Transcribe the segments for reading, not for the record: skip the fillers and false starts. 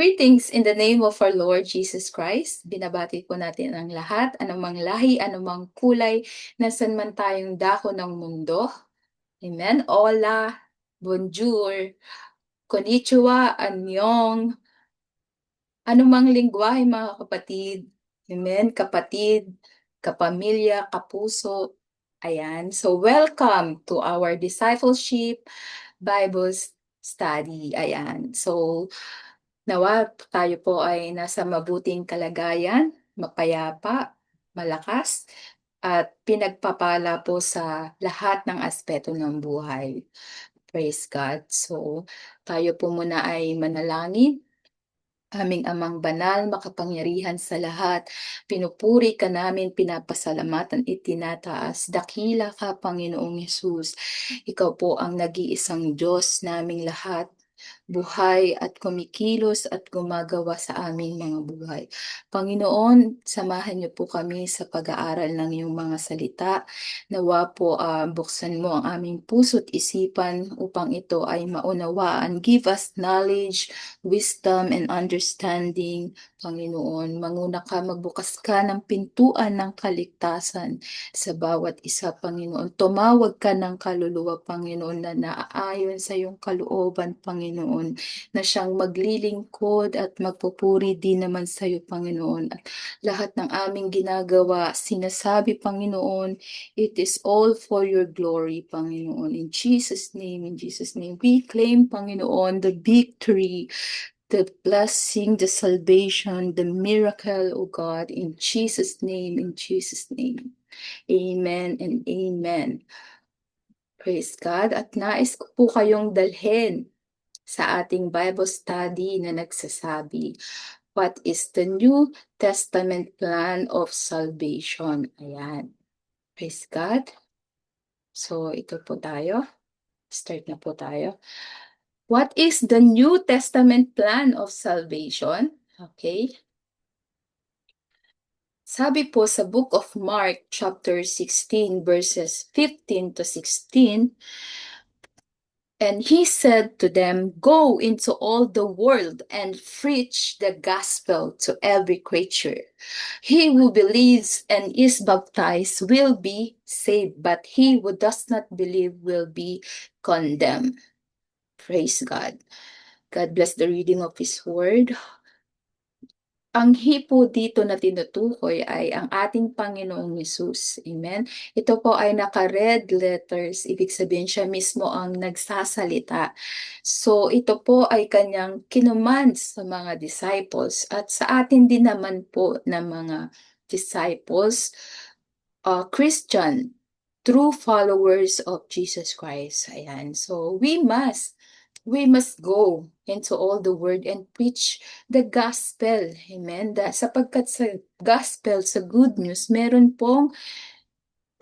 Greetings in the name of our Lord Jesus Christ. Binabati po natin ang lahat, anumang lahi, anumang kulay, nasan man tayong dako ng mundo. Amen. Hola, bonjour, konnichiwa, annyeong, anumang lingwahe mga kapatid. Amen. Kapatid, kapamilya, kapuso. Ayan. So welcome to our discipleship Bible study. Ayan. So nawa tayo po ay nasa mabuting kalagayan, mapayapa, malakas, at pinagpapala po sa lahat ng aspeto ng buhay. Praise God. So, tayo po muna ay manalangin. Aming Amang Banal, makapangyarihan sa lahat, pinupuri ka namin, pinapasalamatan, itinataas. Dakila ka, Panginoong Yesus. Ikaw po ang nag-iisang Diyos naming lahat, buhay at kumikilos at gumagawa sa aming mga buhay. Panginoon, samahan niyo po kami sa pag-aaral ng iyong mga salita. Nawa po buksan mo ang aming puso't isipan upang ito ay maunawaan. Give us knowledge, wisdom, and understanding, Panginoon. Manguna ka, magbukas ka ng pintuan ng kaligtasan sa bawat isa, Panginoon. Tumawag ka ng kaluluwa, Panginoon, na naaayon sa iyong kalooban, Panginoon, na siyang maglilingkod at magpupuri din naman sa iyo, Panginoon. At lahat ng aming ginagawa, sinasabi, Panginoon, it is all for your glory, Panginoon. In Jesus' name, we claim, Panginoon, the victory, the blessing, the salvation, the miracle, O God, in Jesus' name, in Jesus' name. Amen and amen. Praise God. At nais ko po kayong dalhin sa ating Bible study na nagsasabi, what is the New Testament plan of salvation? Ayan. Praise God. So, ito po tayo. Start na po tayo. What is the New Testament plan of salvation? Okay. Sabi po sa Book of Mark, chapter 16, verses 15 to 16, and he said to them, go into all the world and preach the gospel to every creature. He who believes and is baptized will be saved, but he who does not believe will be condemned. Praise God. God bless the reading of His Word. Ang hipo dito na tinutukoy ay ang ating Panginoong Yesus. Amen? Ito po ay naka-red letters. Ibig sabihin siya mismo ang nagsasalita. So ito po ay kanyang kinuman sa mga disciples at sa atin din naman po na mga disciples, Christian, true followers of Jesus Christ. Ayan. So we must go into all the world and preach the gospel. Amen. Sapagkat sa gospel, sa good news, meron pong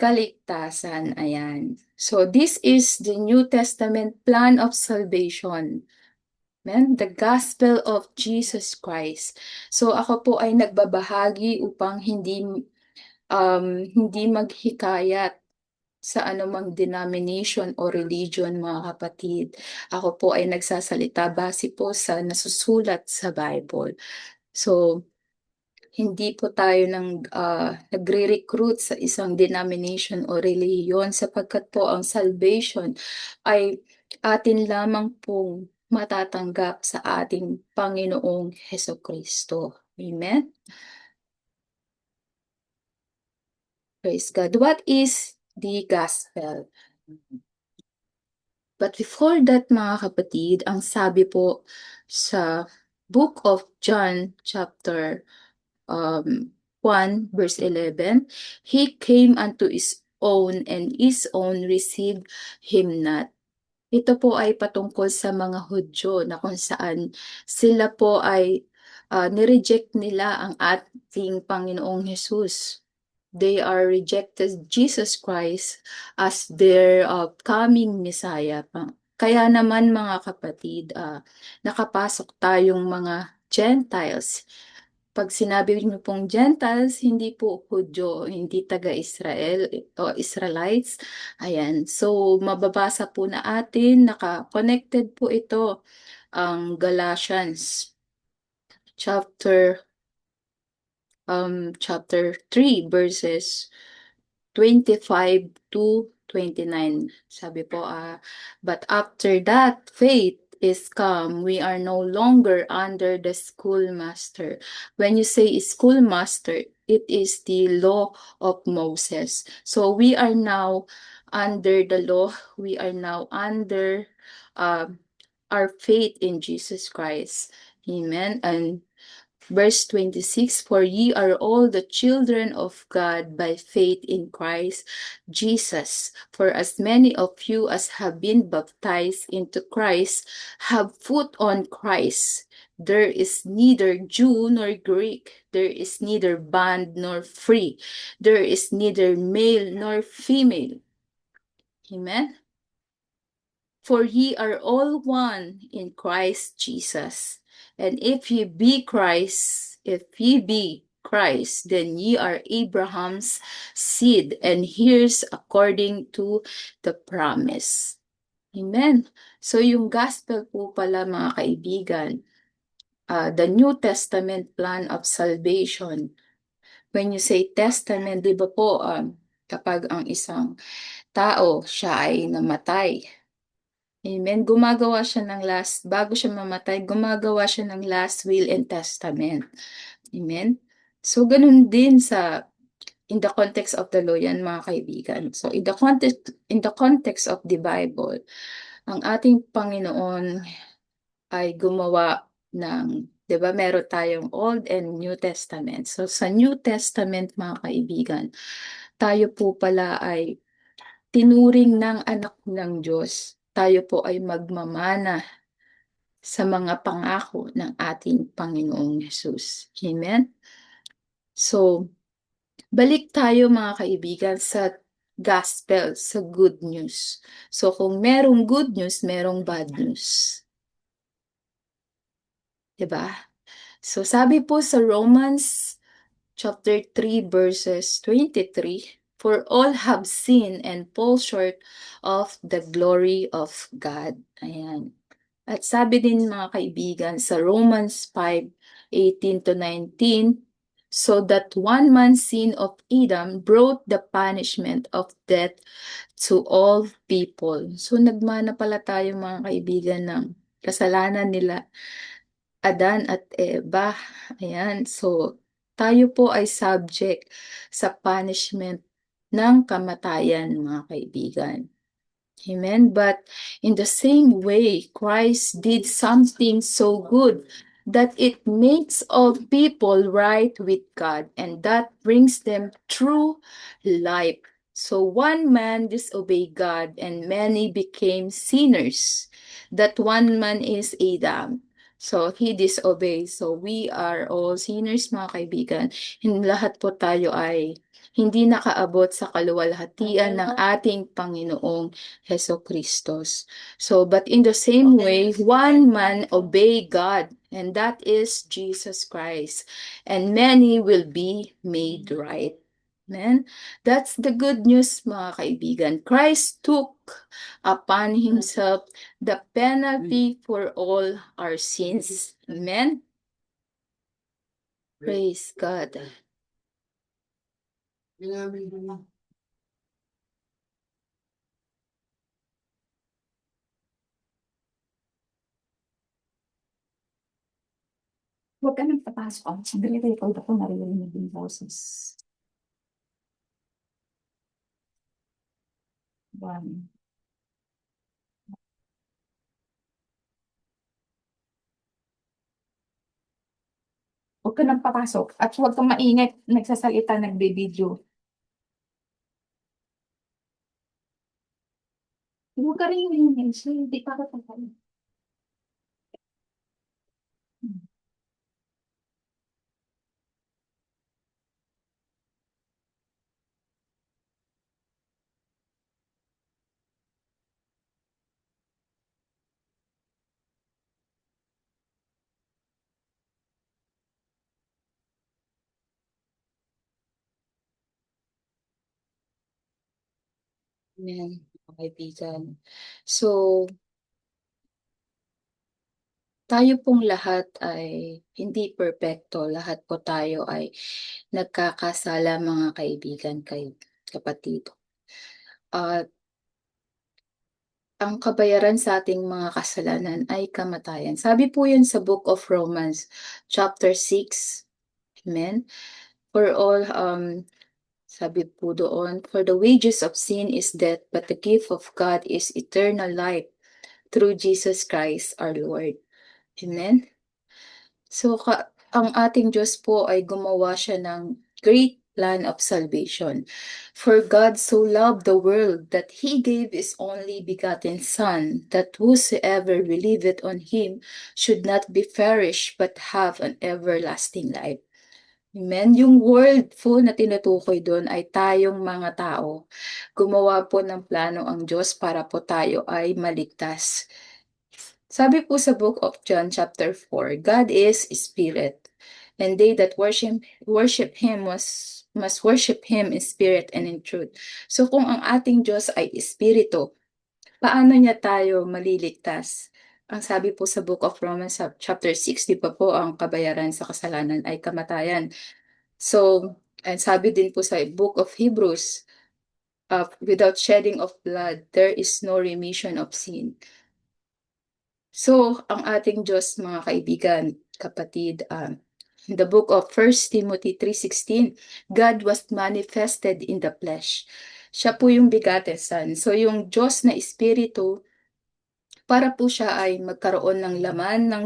kaligtasan. Ayan. So this is the New Testament plan of salvation. Amen. The gospel of Jesus Christ. So ako po ay nagbabahagi upang hindi maghikayat sa anumang denomination o religion, mga kapatid. Ako po ay nagsasalita base po sa nasusulat sa Bible. So, hindi po tayo nagre-recruit sa isang denomination o reliyon sapagkat po ang salvation ay atin lamang pong matatanggap sa ating Panginoong Hesukristo. Amen? Praise God. What is the gospel? But before that, mga kapatid, ang sabi po sa Book of John, chapter 1, verse 11, He came unto His own, and His own received Him not. Ito po ay patungkol sa mga Hudyo na kung saan sila po ay nireject nila ang ating Panginoong Jesus. They are rejected Jesus Christ as their coming Messiah. Kaya naman mga kapatid, nakapasok tayong mga Gentiles. Pag sinabi niyo pong Gentiles, hindi po Hudyo, hindi taga-Israel o Israelites. Ayan. So, mababasa po na atin, naka-connected po ito ang Galatians chapter 3 verses 25 to 29. Sabi po, but after that faith is come, we are no longer under the schoolmaster. When you say schoolmaster, it is the law of Moses. So we are now under the law. We are now under our faith in Jesus Christ. Amen. And verse 26, for ye are all the children of God by faith in Christ Jesus. For as many of you as have been baptized into Christ have put on Christ. There is neither Jew nor Greek. There is neither bond nor free. There is neither male nor female. Amen. For ye are all one in Christ Jesus. And if ye be Christ, then ye are Abraham's seed and heirs according to the promise. Amen. So yung gospel po pala mga kaibigan, the New Testament plan of salvation. When you say testament, di ba po, kapag ang isang tao, siya ay namatay, amen. Gumagawa siya ng bago siya mamatay, gumagawa siya ng last will and testament. Amen. So, ganun din in the context of the law yan, mga kaibigan. So, in the context of the Bible, ang ating Panginoon ay gumawa ng, di ba, meron tayong Old and New Testament. So, sa New Testament, mga kaibigan, tayo po pala ay tinuring ng anak ng Diyos. Tayo po ay magmamana sa mga pangako ng ating Panginoong Hesus. Amen? So, balik tayo mga kaibigan sa gospel, sa good news. So, kung merong good news, merong bad news. Diba? So, sabi po sa Romans chapter 3 verses 23, for all have sinned and fall short of the glory of God. Ayan. At sabi din mga kaibigan sa Romans 5:18 to 19, so that one man's sin of Adam brought the punishment of death to all people. So nagmana pala tayo mga kaibigan ng kasalanan nila Adan at Eva. Ayan, so tayo po ay subject sa punishment ng kamatayan mga kaibigan. Amen. But in the same way, Christ did something so good that it makes all people right with God, and that brings them true life. So one man disobeyed God, and many became sinners. That one man is Adam. So he disobeyed. So we are all sinners, mga kaibigan. Lahat po tayo ay hindi nakaabot sa kaluwalhatian ng ating Panginoong Heso Christos. So, but in the same way, one man obey God, and that is Jesus Christ, and many will be made right. Amen? That's the good news, mga kaibigan. Christ took upon himself the penalty for all our sins. Amen? Praise God. Huwag ka nang papasok. Sandali tayo pag ako naririnig yung boses. One. Huwag ka nang papasok. At huwag kang maingay, nagsasalita, nagbe-video. Huwag ka rin maingay. So, hindi pa ako tatalo. Amen, mga kaibigan. So, Tayo pong lahat ay hindi perpekto, lahat po tayo ay nagkakasala mga kaibigan, kapatid. At ang kabayaran sa ating mga kasalanan ay kamatayan. Sabi po yun sa Book of Romans, chapter 6. Amen? For all, sabi po doon, for the wages of sin is death, but the gift of God is eternal life through Jesus Christ our Lord. Amen? So, ang ating Diyos po ay gumawa siya ng great plan of salvation. For God so loved the world that He gave His only begotten Son, that whosoever believeth on Him should not be perished, but have an everlasting life. Amen. Yung world po na tinutukoy doon ay tayong mga tao. Gumawa po ng plano ang Diyos para po tayo ay maligtas. Sabi po sa Book of John chapter 4, God is Spirit, and they that worship Him must worship Him in spirit and in truth. So kung ang ating Diyos ay Espiritu, paano niya tayo maliligtas? Ang sabi po sa Book of Romans chapter 6, di pa po ang kabayaran sa kasalanan ay kamatayan. So, and sabi din po sa Book of Hebrews, without shedding of blood, there is no remission of sin. So, ang ating Diyos, mga kaibigan, kapatid, in the book of 1 Timothy 3:16, God was manifested in the flesh. Siya po yung begotten Son. So, yung Diyos na Espiritu, para po siya ay magkaroon ng laman ng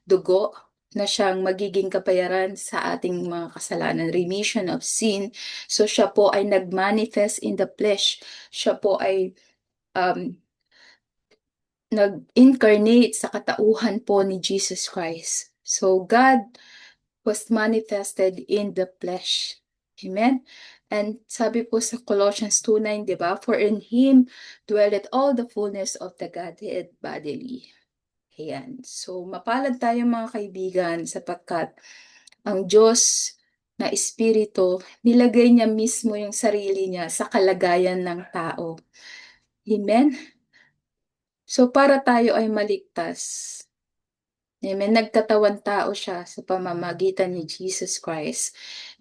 dugo na siyang magiging kapayaran sa ating mga kasalanan, remission of sin. So, siya po ay nag-manifest in the flesh. Siya po ay um, nag-incarnate sa katauhan po ni Jesus Christ. So God was manifested in the flesh. Amen? And sabi po sa Colossians 2:9, di ba? For in Him dwelleth all the fullness of the Godhead bodily. Ayan. So mapalad tayo mga kaibigan sapagkat ang Diyos na Espiritu, nilagay niya mismo yung sarili niya sa kalagayan ng tao. Amen? So para tayo ay maligtas, amen, nagkatawan tao siya sa pamamagitan ni Jesus Christ,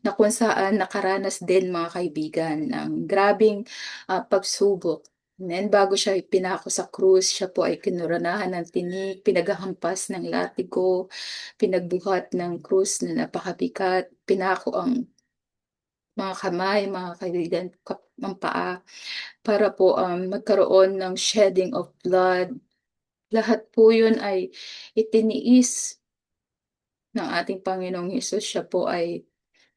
na kung saan nakaranas din mga kaibigan ng grabing pagsubok. Amen. Bago siya ipinako sa krus, siya po ay kinuranahan ng tinik, pinaghahampas ng latigo, pinagbuhat ng krus na napakabigat, pinako ang mga kamay, mga kaibigan, ang paa, para po magkaroon ng shedding of blood. Lahat po yun ay itiniis ng ating Panginoong Hesus. Siya po ay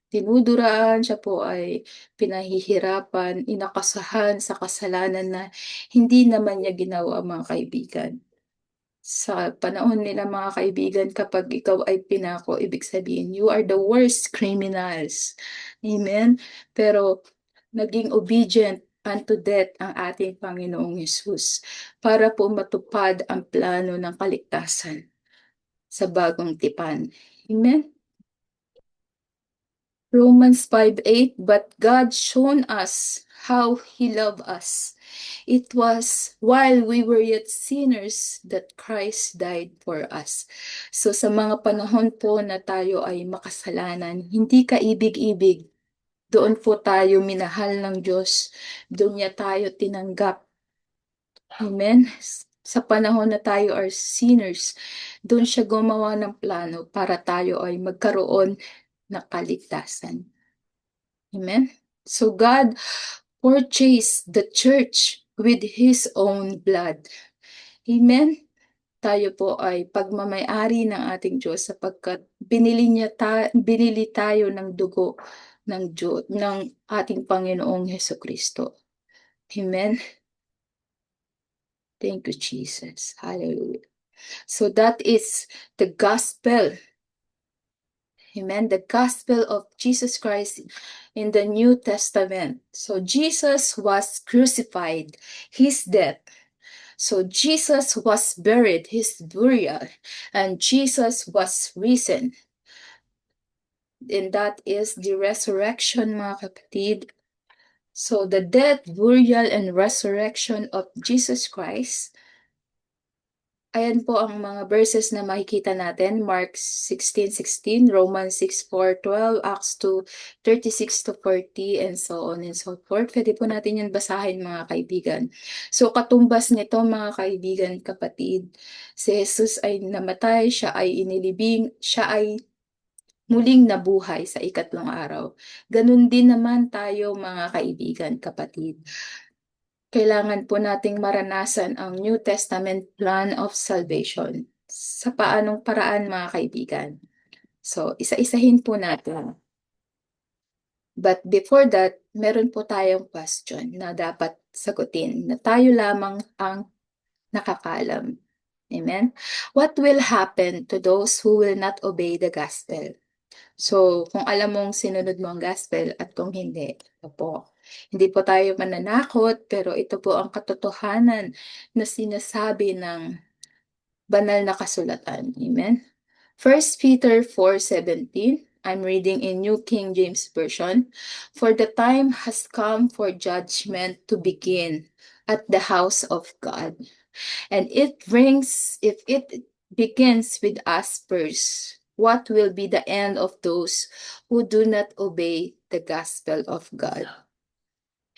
tinuduraan, siya po ay pinahihirapan, inakasahan sa kasalanan na hindi naman niya ginawa, mga kaibigan. Sa panahon nila, mga kaibigan, kapag ikaw ay pinako, ibig sabihin, you are the worst criminals. Amen? Pero naging obedient unto death ang ating Panginoong Hesus para po matupad ang plano ng kaligtasan sa bagong tipan. Amen? Romans 5:8, but God shown us how He loved us. It was while we were yet sinners that Christ died for us. So sa mga panahon po na tayo ay makasalanan, hindi kaibig-ibig, doon po tayo minahal ng Diyos, doon niya tayo tinanggap. Amen? Sa panahon na tayo are sinners, doon siya gumawa ng plano para tayo ay magkaroon ng kaligtasan. Amen? So God purchased the church with His own blood. Amen? Tayo po ay pagmamay-ari ng ating Diyos sapagkat binili tayo ng dugo ng Diyos, ng ating Panginoong Hesukristo. Amen? Thank you, Jesus. Hallelujah. So that is the gospel. Amen. The gospel of Jesus Christ in the New Testament. So Jesus was crucified, His death. So Jesus was buried, His burial, and Jesus was risen. And that is the resurrection, mga kapatid. So the death, burial, and resurrection of Jesus Christ Ayan po ang mga verses na makikita natin. Mark 16:16, Romans 6:4-12, Acts 2:36-40, and so on and so forth. Pwede po natin yan basahin, mga kaibigan. So, katumbas nito, mga kaibigan, kapatid, si Jesus ay namatay, siya ay inilibing, siya ay muling nabuhay sa ikatlong araw. Ganun din naman tayo, mga kaibigan, kapatid. Kailangan po nating maranasan ang New Testament plan of salvation. Sa paanong paraan, mga kaibigan? So, isa-isahin po natin. But before that, meron po tayong question na dapat sagutin na tayo lamang ang nakakalam. Amen? What will happen to those who will not obey the gospel? So, kung alam mong sinunod mo ang gospel at kung hindi, ito po. Hindi po tayo mananakot, pero ito po ang katotohanan na sinasabi ng banal na kasulatan. Amen? 1 Peter 4:17, I'm reading in New King James Version. For the time has come for judgment to begin at the house of God. And if it begins with us first, what will be the end of those who do not obey the gospel of God?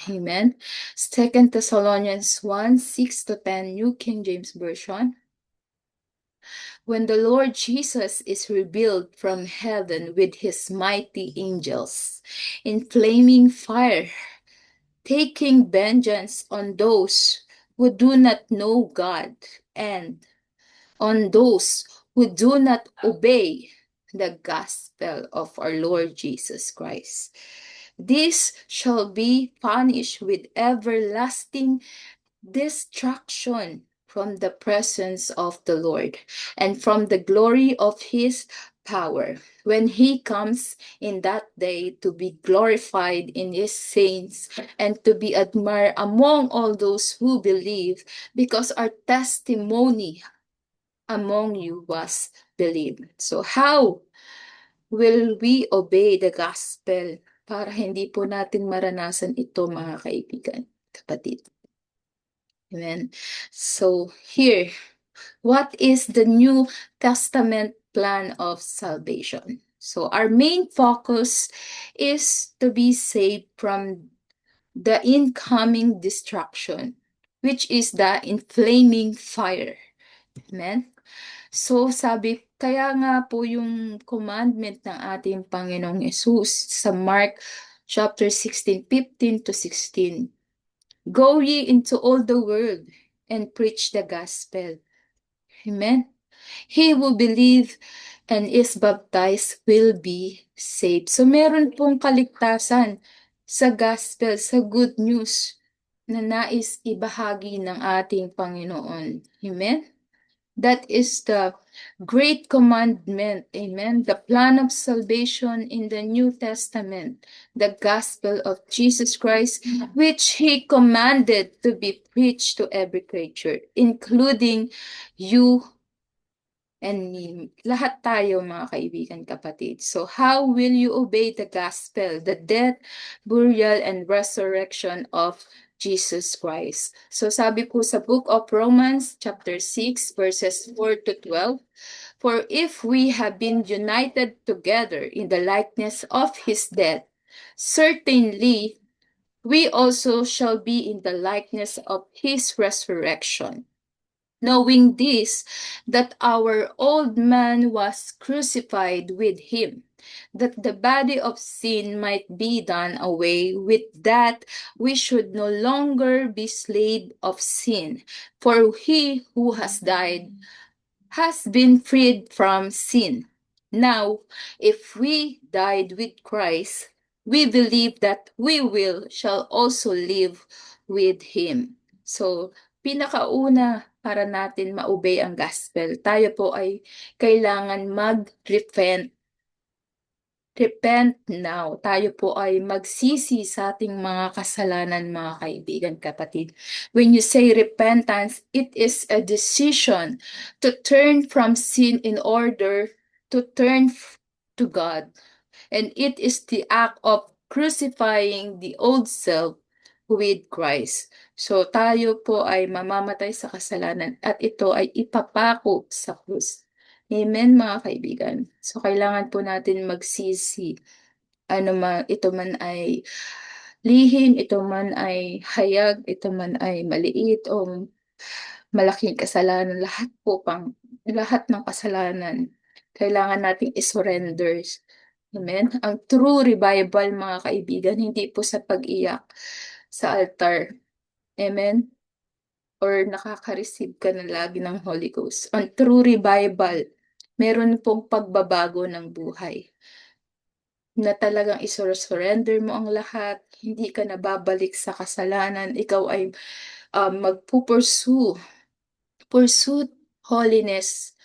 Amen. 2 Thessalonians 1:6-10, New King James Version. When the Lord Jesus is revealed from heaven with his mighty angels in flaming fire, taking vengeance on those who do not know God and on those who do not obey the gospel of our Lord Jesus Christ. This shall be punished with everlasting destruction from the presence of the Lord and from the glory of his power when he comes in that day to be glorified in his saints and to be admired among all those who believe, because our testimony among you was believed. So how will we obey the gospel para hindi po natin maranasan ito, mga kaibigan, kapatid? Amen. So here, what is the New Testament plan of salvation? So our main focus is to be saved from the incoming destruction, which is the inflaming fire. Amen. So kaya nga po yung commandment ng ating Panginoong Yesus sa Mark chapter 16:15-16. Go ye into all the world and preach the gospel. Amen. He who believe and is baptized will be saved. So meron pong kaligtasan sa gospel, sa good news na nais ibahagi ng ating Panginoon. Amen. That is the great commandment, amen, the plan of salvation in the New Testament, the gospel of Jesus Christ, which he commanded to be preached to every creature, including you and me. Lahat tayo, mga kaibigan, kapatid. So how will you obey the gospel, the death, burial, and resurrection of Jesus Christ? So sabi po sa book of Romans chapter 6 verses 4-12, for if we have been united together in the likeness of his death, certainly we also shall be in the likeness of his resurrection. Knowing this, that our old man was crucified with him, that the body of sin might be done away with, that we should no longer be slave of sin. For he who has died has been freed from sin. Now, if we died with Christ, we believe that shall also live with Him. So, pinakauna para natin ma-obey ang gospel, tayo po ay kailangan mag-repent. Repent now. Tayo po ay magsisi sa ating mga kasalanan, mga kaibigan, kapatid. When you say repentance, it is a decision to turn from sin in order to turn to God. And it is the act of crucifying the old self with Christ. So tayo po ay mamamatay sa kasalanan at ito ay ipapako sa krus. Amen, mga kaibigan. So kailangan po natin magsisi. Ano man, ito man ay lihim, ito man ay hayag, ito man ay maliit o malaking kasalanan, lahat ng kasalanan kailangan nating i-surrender. Amen? Ang true revival, mga kaibigan, hindi po sa pag-iyak sa altar. Amen? Or nakaka-receive ka na lagi ng Holy Ghost. Ang true revival, meron pong pagbabago ng buhay. Na talagang isurrender mo ang lahat, hindi ka na babalik sa kasalanan, ikaw ay pursue holiness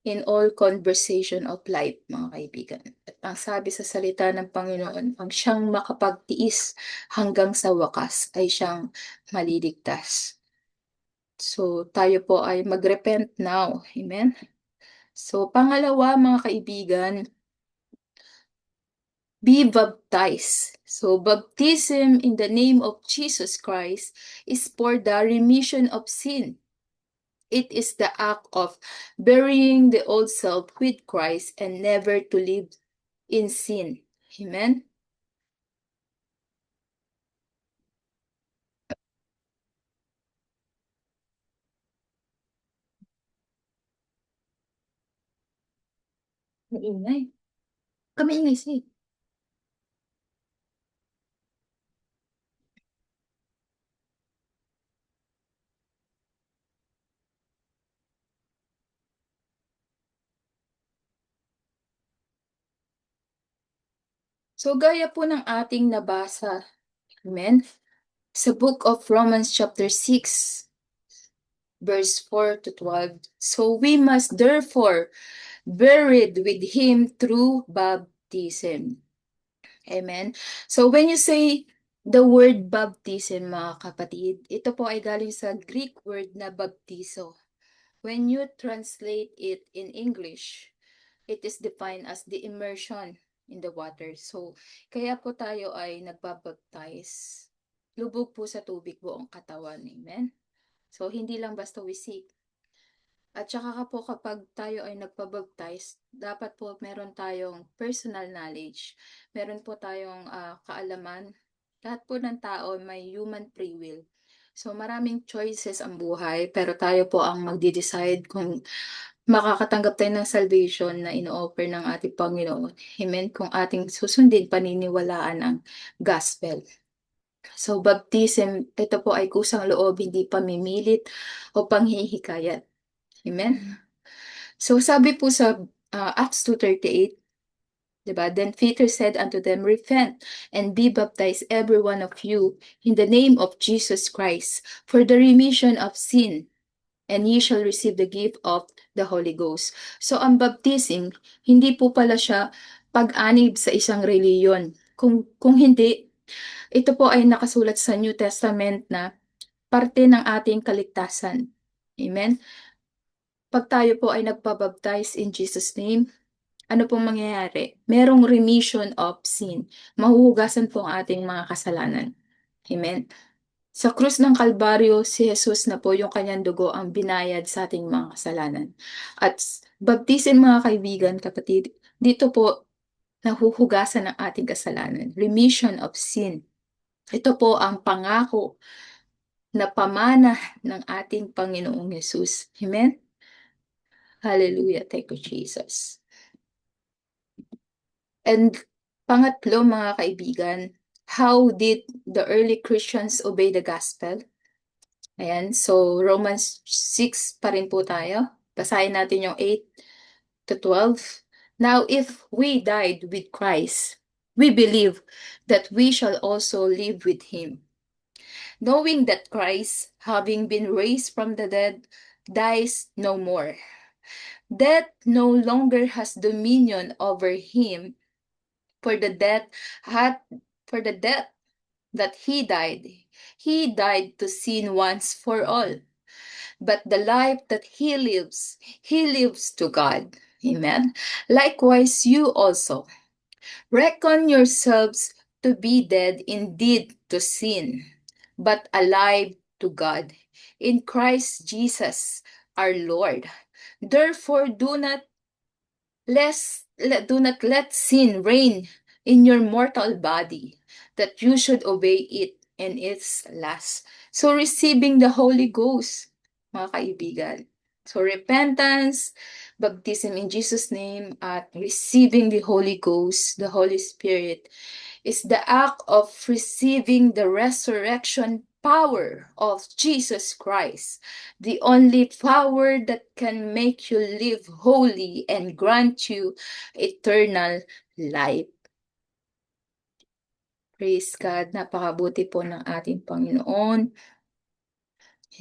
in all conversation of life, mga kaibigan. At ang sabi sa salita ng Panginoon, ang siyang makapagtiis hanggang sa wakas ay siyang maliligtas. So, tayo po ay mag-repent now. Amen? So, pangalawa, mga kaibigan, be baptized. So, baptism in the name of Jesus Christ is for the remission of sin. It is the act of burying the old self with Christ and never to live in sin. Amen? Maingay. Kamaingay siya. So, gaya po ng ating nabasa, amen? Sa book of Romans chapter 6, verse 4 to 12. So, we must therefore buried with him through baptism. Amen? So, when you say the word baptism, mga kapatid, ito po ay galing sa Greek word na baptizo. When you translate it in English, it is defined as the immersion in the water. So, kaya po tayo ay nagbabaptize. Lubog po sa tubig buong katawan. Amen? So, hindi lang basta wisik. At saka po kapag tayo ay nagpabaptize, dapat po meron tayong personal knowledge. Meron po tayong kaalaman. Lahat po ng tao may human free will. So maraming choices ang buhay, pero tayo po ang magde-decide kung makakatanggap tayo ng salvation na ino-offer ng ating Panginoon. Amen? Kung ating susundin, paniniwalaan ang gospel. So baptism, ito po ay kusang loob, hindi pamimilit o panghihikayat. Amen? So sabi po sa Acts 2:38, diba? Then Peter said unto them, repent and be baptized every one of you in the name of Jesus Christ for the remission of sin, and ye shall receive the gift of the Holy Ghost. So ang baptism, hindi po pala siya pag-anib sa isang reliyon. Kung hindi, ito po ay nakasulat sa New Testament na parte ng ating kaligtasan. Amen? Pag tayo po ay nagpabaptize in Jesus' name, ano pong mangyayari? Merong remission of sin. Mahuhugasan po ang ating mga kasalanan. Amen? Sa krus ng Kalbaryo, si Jesus na po yung kanyang dugo ang binayad sa ating mga kasalanan. At baptisin, mga kaibigan, kapatid, dito po nahuhugasan ang ating kasalanan. Remission of sin. Ito po ang pangako na pamana ng ating Panginoong Jesus. Amen? Hallelujah. Thank you, Jesus. And pangatlo, mga kaibigan, how did the early Christians obey the gospel? Ayan, so Romans 6 pa rin po tayo. Basahin natin yung 8 to 12. Now, if we died with Christ, we believe that we shall also live with him, knowing that Christ, having been raised from the dead, dies no more. Death no longer has dominion over him, for the death that he died to sin once for all. But the life that he lives to God. Amen. Likewise, you also reckon yourselves to be dead indeed to sin, but alive to God in Christ Jesus our Lord. Therefore, do not let sin reign in your mortal body, that you should obey it in its lust. So receiving the Holy Ghost, mga kaibigan. So repentance, baptism in Jesus' name, at receiving the Holy Ghost, the Holy Spirit, is the act of receiving the resurrection power of Jesus Christ, the only power that can make you live holy and grant you eternal life. Praise God, napakabuti po ng ating Panginoon.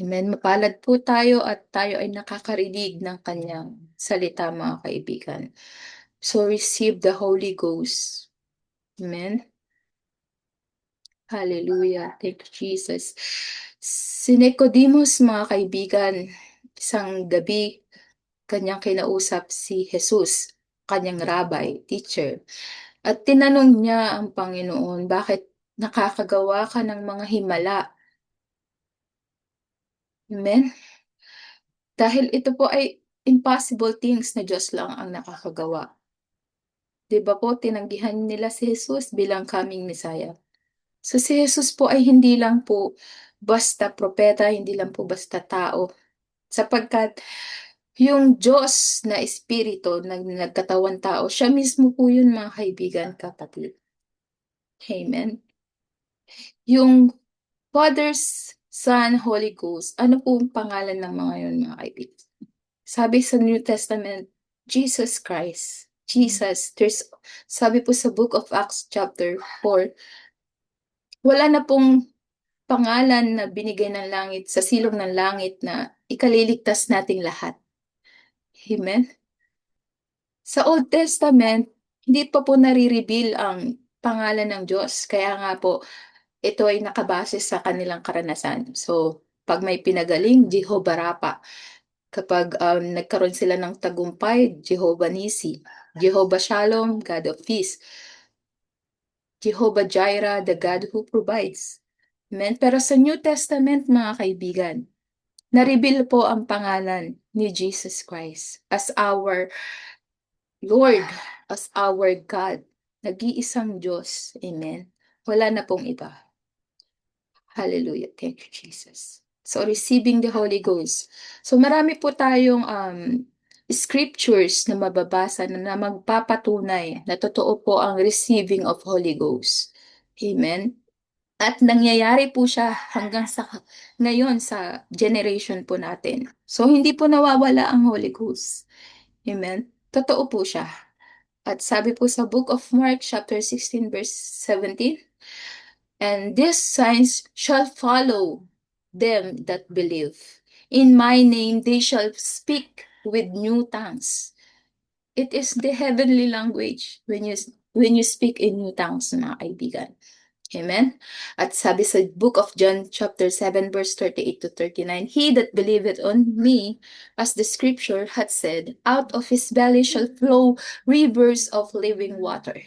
Amen. Mapalad po tayo at tayo ay nakakarinig ng kanyang salita, mga kaibigan. So receive the Holy Ghost. Amen. Hallelujah. Thank you, Jesus. Si Nicodemus, mga kaibigan, isang gabi, kanyang kinausap si Jesus, kanyang rabbi, teacher. At tinanong niya ang Panginoon, bakit nakakagawa ka ng mga himala? Amen? Dahil ito po ay impossible things na Diyos lang ang nakakagawa. Diba po, tinanggihan nila si Jesus bilang coming Messiah. So si Jesus po ay hindi lang po basta propeta, hindi lang po basta tao. Sapagkat yung Diyos na Espiritu na nagkatawan tao, siya mismo po yun, mga kaibigan, kapatid. Amen. Yung Father's Son, Holy Ghost, ano po ang pangalan ng mga yun, mga kaibigan? Sabi sa New Testament, Jesus Christ. Jesus, sabi po sa Book of Acts chapter 4, wala na pong pangalan na binigay ng langit sa silong ng langit na ikaliligtas nating lahat. Amen? Sa Old Testament, hindi pa po nare-reveal ang pangalan ng Diyos. Kaya nga po, ito ay nakabase sa kanilang karanasan. So, pag may pinagaling, Jehovah Rapha. Kapag nagkaroon sila ng tagumpay, Jehovah Nisi. Jehovah Shalom, God of Peace. Jehovah Jireh, the God who provides. Amen? Pero sa New Testament, mga kaibigan, na-reveal po ang pangalan ni Jesus Christ as our Lord, as our God. Nag-iisang Diyos. Amen? Wala na pong iba. Hallelujah. Thank you, Jesus. So, receiving the Holy Ghost. So, marami po tayong scriptures na mababasa na magpapatunay na totoo po ang receiving of Holy Ghost. Amen? At nangyayari po siya hanggang sa ngayon sa generation po natin. So, hindi po nawawala ang Holy Ghost. Amen? Totoo po siya. At sabi po sa Book of Mark, chapter 16, verse 17, and these signs shall follow them that believe. In my name they shall speak with new tongues. It is the heavenly language when you speak in new tongues, mga kaibigan. Amen? At sabi sa Book of John, chapter 7, verse 38 to 39, he that believeth on me, as the scripture hath said, out of his belly shall flow rivers of living water.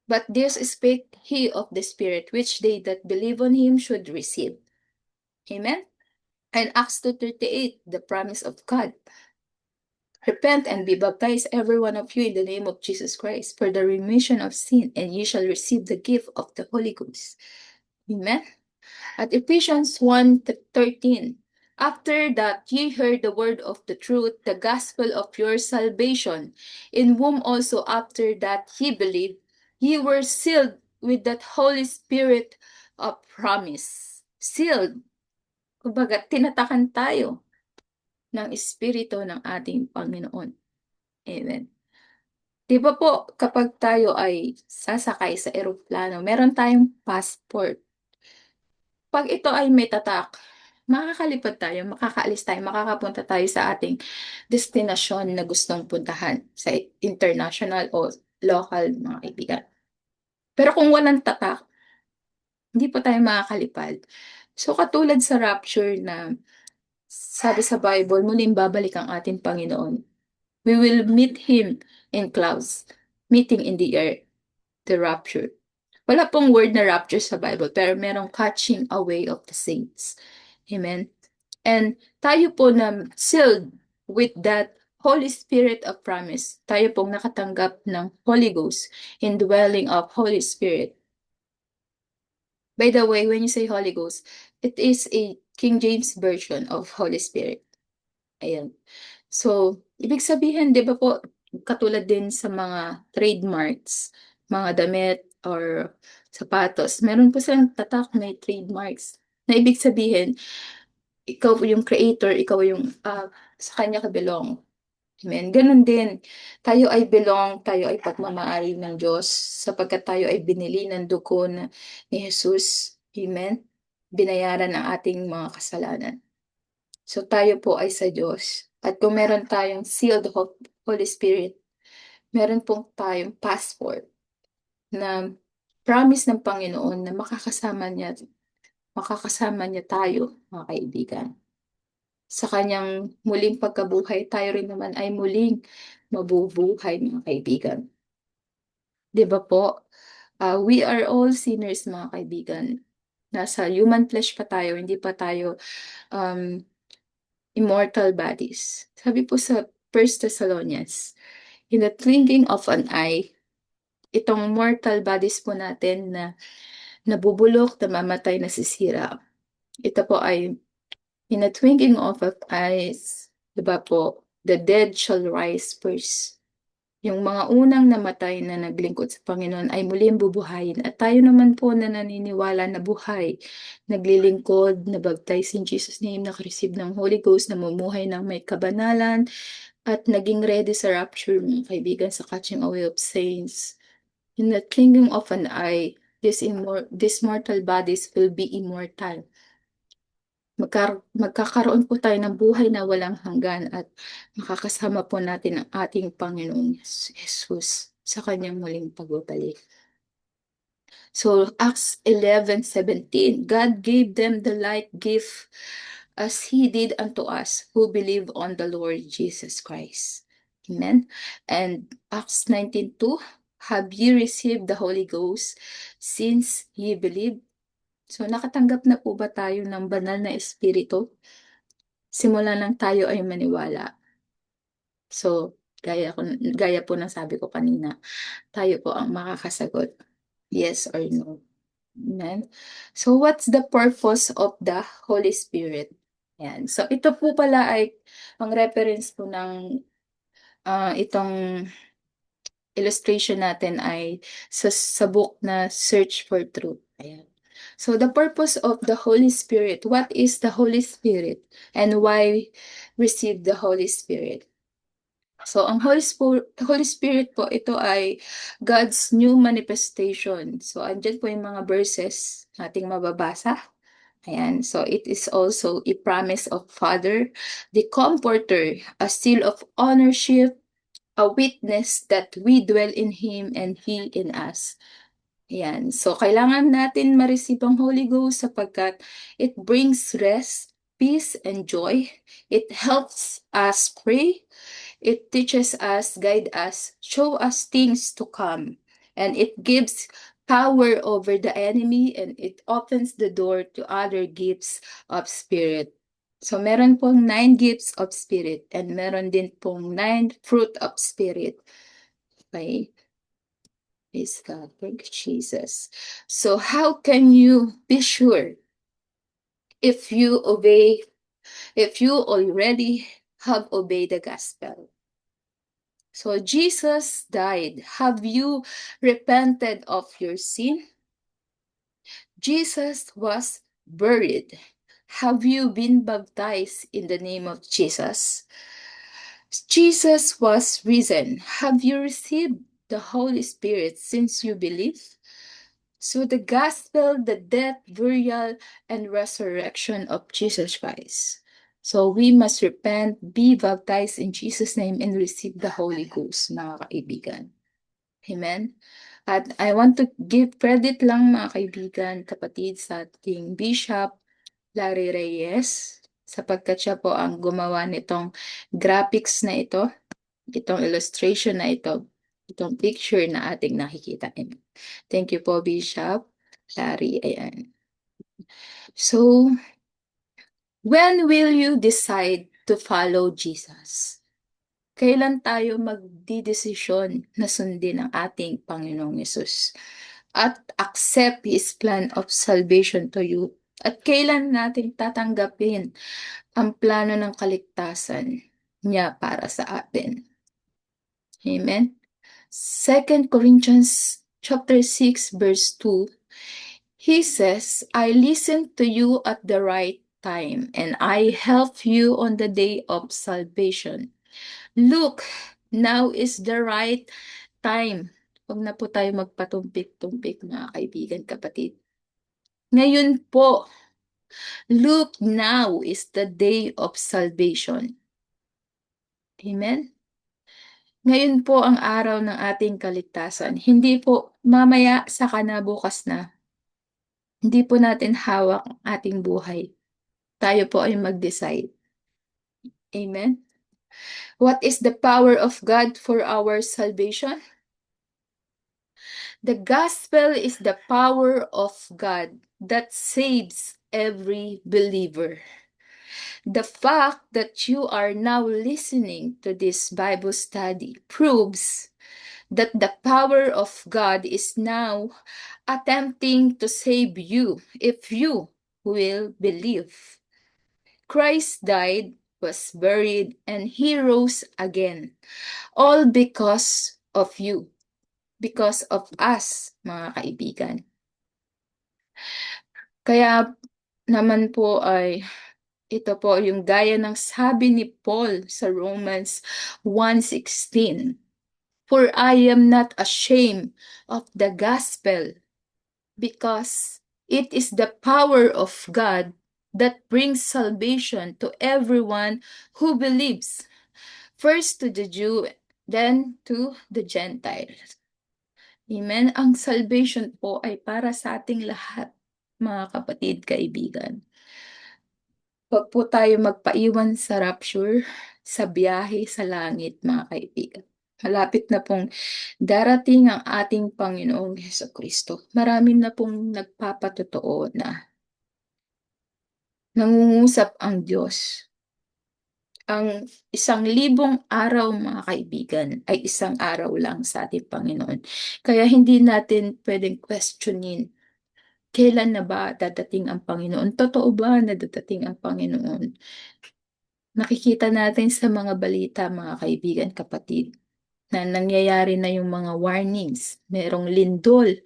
But this spake he of the Spirit, which they that believe on him should receive. Amen? And Acts 2:38, the promise of God. Repent and be baptized, every one of you, in the name of Jesus Christ, for the remission of sin, and ye shall receive the gift of the Holy Ghost. Amen? At Ephesians 1:13, after that ye heard the word of the truth, the gospel of your salvation, in whom also after that ye believed, ye were sealed with that Holy Spirit of promise. Sealed. Kumbaga, tinatakan tayo ng Espiritu ng ating Panginoon. Amen. Di ba po, kapag tayo ay sasakay sa eroplano, meron tayong passport. Pag ito ay may tatak, makakalipad tayo, makakaalis tayo, makakapunta tayo sa ating destinasyon na gustong puntahan sa international o local, mga kaibigan. Pero kung walang tatak, hindi po tayo makakalipad. So katulad sa rapture na sabi sa Bible, muling babalik ang ating Panginoon. We will meet Him in clouds, meeting in the air, the rapture. Wala pong word na rapture sa Bible, pero merong catching away of the saints. Amen. And tayo po na sealed with that Holy Spirit of promise. Tayo pong nakatanggap ng Holy Ghost, indwelling of Holy Spirit. By the way, when you say Holy Ghost, it is a King James version of Holy Spirit. Ayan. So, ibig sabihin, di ba po, katulad din sa mga trademarks, mga damit or sapatos, meron po silang tatak na trademarks. Na ibig sabihin, ikaw yung creator, ikaw yung sa kanya ka belong. Amen. Ganun din. Tayo ay belong, tayo ay pagmamahal ng Diyos sapagkat tayo ay binili ng dugo ni Jesus. Amen. Binayaran ang ating mga kasalanan. So tayo po ay sa Diyos. At kung meron tayong sealed Holy Spirit, meron pong tayong passport na promise ng Panginoon na makakasama niya tayo, mga kaibigan. Sa kanyang muling pagkabuhay, tayo rin naman ay muling mabubuhay, mga kaibigan. Di ba po? We are all sinners, mga kaibigan. Nasa human flesh pa tayo, hindi pa tayo um, immortal bodies. Sabi po sa 1 Thessalonians, in the twinkling of an eye, itong mortal bodies po natin na nabubulok, namamatay, nasisira. Ito po ay in the twinkling of an eyes, di ba po, the dead shall rise first. Yung mga unang namatay na naglingkod sa Panginoon ay muling bubuhayin. At tayo naman po na naniniwala na buhay, naglilingkod, nabaptize in Jesus' name, nakareceive ng Holy Ghost, namumuhay ng may kabanalan, at naging ready sa rapture, mga kaibigan, sa catching away of saints. In the twinkling of an eye, these mortal bodies will be immortal. Magkakaroon po tayo ng buhay na walang hanggan at makakasama po natin ang ating Panginoong Jesus sa kanyang muling pagbabalik. So, Acts 11:17, God gave them the like gift as He did unto us who believe on the Lord Jesus Christ. Amen. And Acts 19:2, have ye received the Holy Ghost since ye believe? So, nakatanggap na po ba tayo ng banal na espiritu? Simula lang tayo ay maniwala. So, gaya po ng sabi ko kanina, tayo po ang makakasagot. Yes or no. Amen. So, what's the purpose of the Holy Spirit? Yan. So, ito po pala ay ang reference po ng itong illustration natin ay sa book na Search for Truth. Ayan. So, the purpose of the Holy Spirit, what is the Holy Spirit and why receive the Holy Spirit? So, ang Holy Spirit po, ito ay God's new manifestation. So, andyan po yung mga verses nating mababasa. Ayan. So, it is also a promise of Father, the Comforter, a seal of ownership, a witness that we dwell in Him and He in us. Ayan. So, kailangan natin ma-receive ang Holy Ghost sapagkat it brings rest, peace, and joy. It helps us pray. It teaches us, guide us, show us things to come. And it gives power over the enemy and it opens the door to other gifts of spirit. So, meron pong 9 gifts of spirit and meron din pong 9 fruit of spirit. Okay. Praise God. Thank you, Jesus. So, how can you be sure if you already have obeyed the gospel? So, Jesus died. Have you repented of your sin? Jesus was buried. Have you been baptized in the name of Jesus? Jesus was risen. Have you received the Holy Spirit since you believe? So the gospel, the death, burial, and resurrection of Jesus Christ. So we must repent, be baptized in Jesus' name, and receive the Holy Ghost, mga kaibigan. Amen? At I want to give credit lang, mga kaibigan, kapatid, sa ating Bishop Larry Reyes, sapagkat siya po ang gumawa nitong graphics na ito, itong illustration na ito. itong picture na ating nakikita. Thank you po, Bishop Larry. Ayan. So, when will you decide to follow Jesus? Kailan tayo magdidesisyon na sundin ang ating Panginoong Yesus at accept His plan of salvation to you? At kailan natin tatanggapin ang plano ng kaligtasan niya para sa atin? Amen? 2 Corinthians chapter 6 verse 2, he says, I listened to you at the right time, and I helped you on the day of salvation. Look, now is the right time. Huwag na po tayo magpatumpik-tumpik, mga kaibigan, kapatid. Ngayon po, look, now is the day of salvation. Amen? Ngayon po ang araw ng ating kaligtasan. Hindi po mamaya sa kanabukas na. Hindi po natin hawak ang ating buhay. Tayo po ay mag-decide. Amen? What is the power of God for our salvation? The gospel is the power of God that saves every believer. The fact that you are now listening to this Bible study proves that the power of God is now attempting to save you if you will believe. Christ died, was buried, and he rose again, all because of you, because of us, mga kaibigan. Kaya naman po ay ito po yung gaya ng sabi ni Paul sa Romans 1:16. For I am not ashamed of the gospel, because it is the power of God that brings salvation to everyone who believes, first to the Jew, then to the Gentiles. Amen? Ang salvation po ay para sa ating lahat, mga kapatid, kaibigan. Huwag po tayo magpaiwan sa rapture, sa biyahe sa langit, mga kaibigan. Malapit na pong darating ang ating Panginoong Hesukristo. Marami na pong nagpapatotoo na nangungusap ang Diyos. Ang 1,000 araw, mga kaibigan, ay isang araw lang sa ating Panginoon. Kaya hindi natin pwedeng questionin, kailan na ba dadating ang Panginoon? Totoo ba na dadating ang Panginoon? Nakikita natin sa mga balita, mga kaibigan, kapatid, na nangyayari na yung mga warnings. Merong lindol,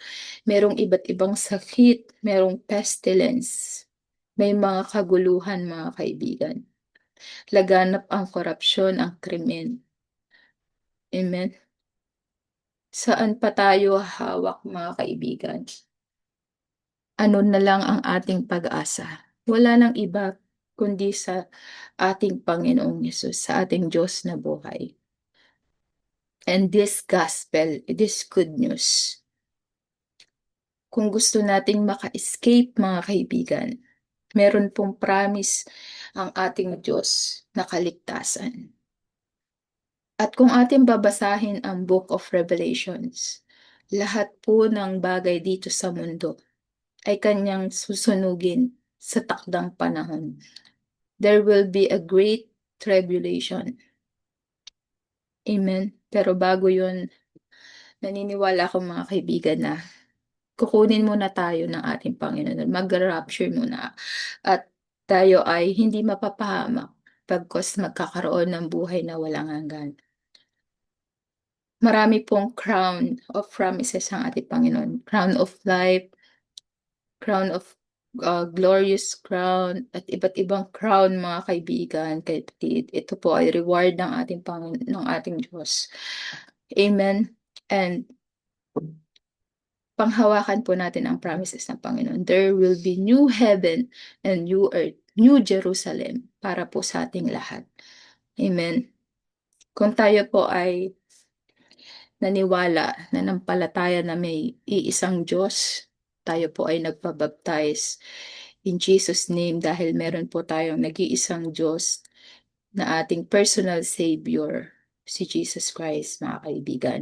merong iba't ibang sakit, merong pestilence, may mga kaguluhan, mga kaibigan. Laganap ang korupsyon, ang krimen. Amen? Saan pa tayo hawak, mga kaibigan? Ano na lang ang ating pag-asa? Wala nang iba kundi sa ating Panginoong Yesus, sa ating Diyos na buhay. And this gospel, this good news, kung gusto nating maka-escape, mga kaibigan, meron pong promise ang ating Diyos na kaligtasan. At kung ating babasahin ang Book of Revelations, lahat po ng bagay dito sa mundo ay kanyang susunugin sa takdang panahon. There will be a great tribulation. Amen. Pero bago yun, naniniwala ako, mga kaibigan, na kukunin muna tayo ng ating Panginoon. Mag-rapture muna. At tayo ay hindi mapapahamak pagkos magkakaroon ng buhay na walang hanggan. Marami pong crown of promises ang ating Panginoon. Crown of life, crown of glorious crown, at iba't ibang crown, mga kaibigan, kapatid. Ito po ay reward ng ating Panginoon, ng ating Diyos. Amen. And panghawakan po natin ang promises ng Panginoon. There will be new heaven and new earth, new Jerusalem, para po sa ating lahat. Amen. Kung tayo po ay naniwala, nanampalataya na may iisang Diyos, tayo po ay nagpabaptize in Jesus' name dahil meron po tayong nag-iisang Diyos na ating personal Savior, si Jesus Christ, mga kaibigan.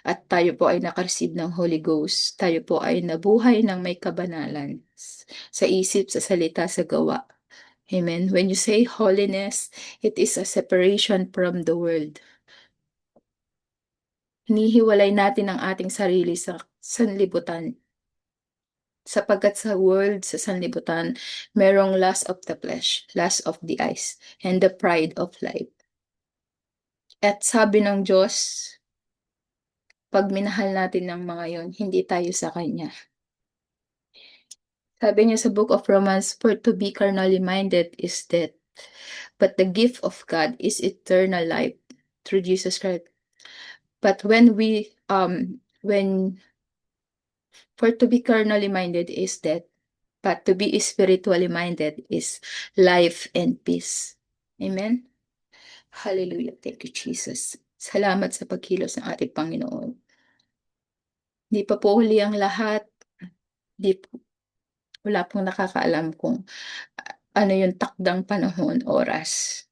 At tayo po ay nakareceive ng Holy Ghost. Tayo po ay nabuhay ng may kabanalan sa isip, sa salita, sa gawa. Amen. When you say holiness, it is a separation from the world. Hinihiwalay natin ang ating sarili sa sanlibutan. Sapagkat sa world, sa sanlibutan, merong lust of the flesh, lust of the eyes, and the pride of life. At sabi ng Diyos, pag minahal natin ng mga yon, hindi tayo sa Kanya. Sabi niya sa book of Romans, for to be carnally minded is death, but the gift of God is eternal life through Jesus Christ. But for to be carnally minded is death, but to be spiritually minded is life and peace. Amen? Hallelujah. Thank you, Jesus. Salamat sa pagkilos ng ating Panginoon. Di pa po huli ang lahat. Wala pong nakakaalam kung ano yung takdang panahon, oras.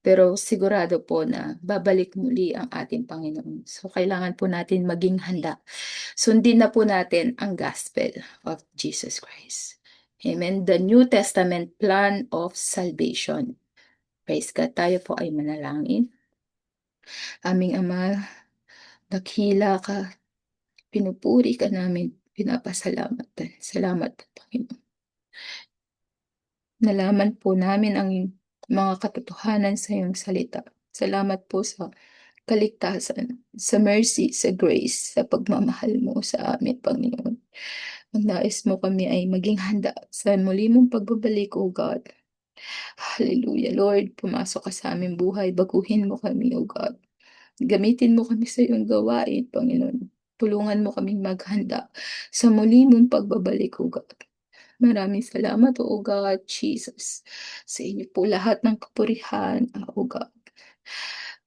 Pero sigurado po na babalik muli ang ating Panginoon. So, kailangan po natin maging handa. Sundin na po natin ang gospel of Jesus Christ. Amen. The New Testament plan of salvation. Praise God. Tayo po ay manalangin. Aming Ama, dakila ka, pinupuri ka namin, pinapasalamat. Salamat po, Panginoon. Nalaman po namin ang mga katotohanan sa iyong salita. Salamat po sa kaligtasan, sa mercy, sa grace, sa pagmamahal mo sa amin, Panginoon. Ang nais mo kami ay maging handa sa muli mong pagbabalik, O God. Hallelujah, Lord. Pumasok ka sa aming buhay. Baguhin mo kami, O God. Gamitin mo kami sa iyong gawain, Panginoon. Tulungan mo kaming maghanda sa muli mong pagbabalik, O God. Maraming salamat, O God, Jesus. Sa inyo po lahat ng kapurihan, O God.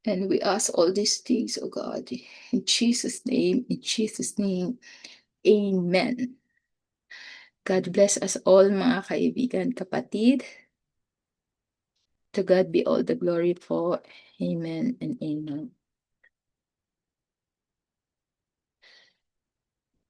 And we ask all these things, O God, in Jesus' name, Amen. God bless us all, mga kaibigan, kapatid. To God be all the glory po. Amen and amen.